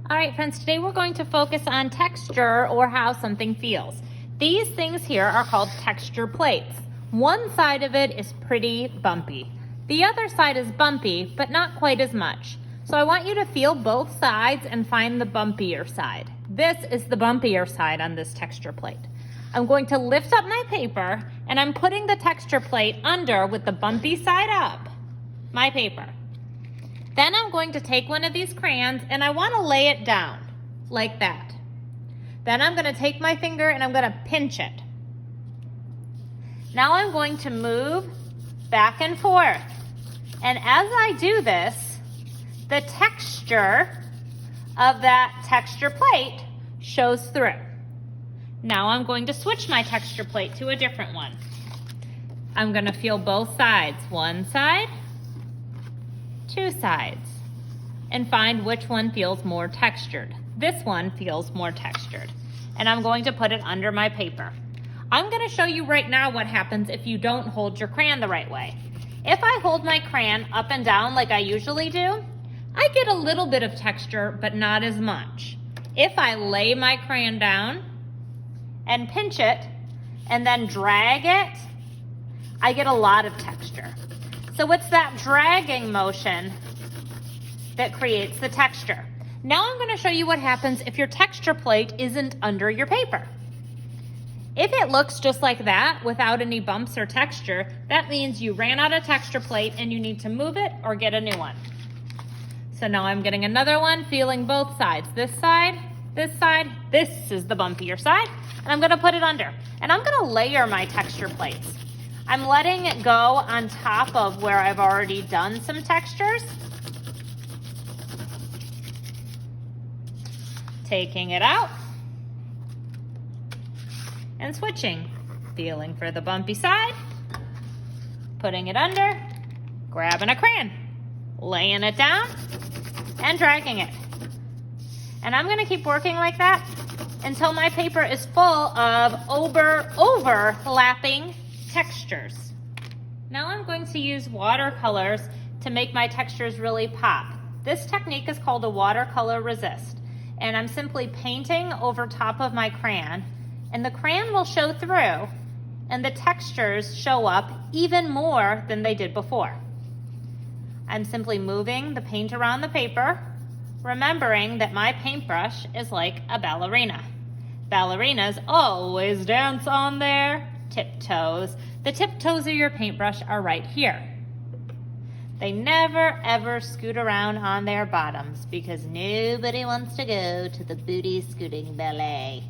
All right, friends, today we're going to focus on texture or how something feels. These things here are called texture plates. One side of it is pretty bumpy. The other side is bumpy, but not quite as much. So I want you to feel both sides and find the bumpier side. This is the bumpier side on this texture plate. I'm going to lift up my paper and I'm putting the texture plate under with the bumpy side up, my paper. Then I'm going to take one of these crayons and I want to lay it down like that. Then I'm going to take my finger and I'm going to pinch it. Now I'm going to move back and forth. And as I do this, the texture of that texture plate shows through. Now I'm going to switch my texture plate to a different one. I'm going to feel both sides, one side, two sides, and find which one feels more textured. This one feels more textured, and I'm going to put it under my paper. I'm going to show you right now what happens if you don't hold your crayon the right way. If I hold my crayon up and down like I usually do, I get a little bit of texture, but not as much. If I lay my crayon down and pinch it and then drag it, I get a lot of texture. So it's that dragging motion that creates the texture. Now I'm going to show you what happens if your texture plate isn't under your paper. If it looks just like that without any bumps or texture, that means you ran out of texture plate and you need to move it or get a new one. So now I'm getting another one, feeling both sides. This side, this is the bumpier side, and I'm going to put it under. And I'm going to layer my texture plates. I'm letting it go on top of where I've already done some textures. Taking it out and switching. Feeling for the bumpy side, putting it under, grabbing a crayon, laying it down, and dragging it. And I'm going to keep working like that until my paper is full of overlapping textures. Now I'm going to use watercolors to make my textures really pop. This technique is called a watercolor resist. And I'm simply painting over top of my crayon, and the crayon will show through and the textures show up even more than they did before. I'm simply moving the paint around the paper, remembering that my paintbrush is like a ballerina. Ballerinas always dance on their tiptoes. The tiptoes of your paintbrush are right here. They never ever scoot around on their bottoms because nobody wants to go to the booty scooting ballet.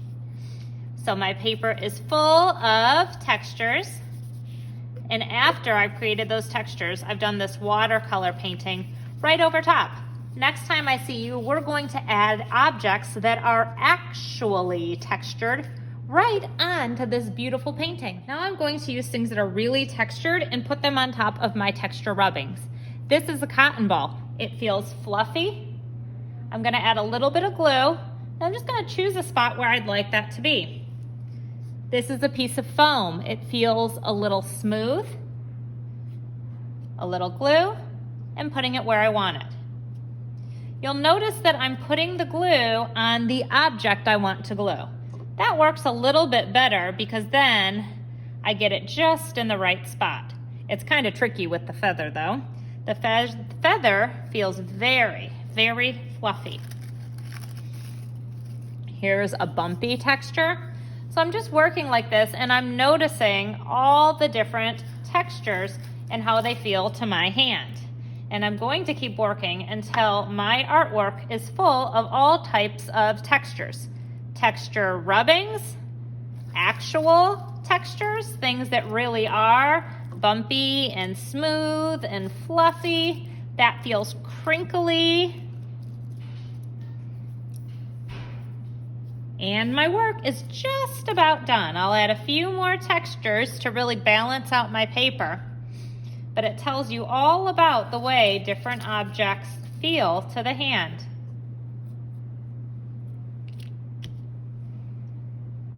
So my paper is full of textures, and after I've created those textures, I've done this watercolor painting right over top. Next time I see you, we're going to add objects that are actually textured right onto this beautiful painting. Now I'm going to use things that are really textured and put them on top of my texture rubbings. This is a cotton ball. It feels fluffy. I'm going to add a little bit of glue. I'm just going to choose a spot where I'd like that to be. This is a piece of foam. It feels a little smooth. A little glue and putting it where I want it. You'll notice that I'm putting the glue on the object I want to glue. That works a little bit better because then I get it just in the right spot. It's kind of tricky with the feather though. The feather feels very, very fluffy. Here's a bumpy texture. So I'm just working like this and I'm noticing all the different textures and how they feel to my hand. And I'm going to keep working until my artwork is full of all types of textures. Texture rubbings, actual textures, things that really are bumpy and smooth and fluffy. That feels crinkly. And my work is just about done. I'll add a few more textures to really balance out my paper, but it tells you all about the way different objects feel to the hand.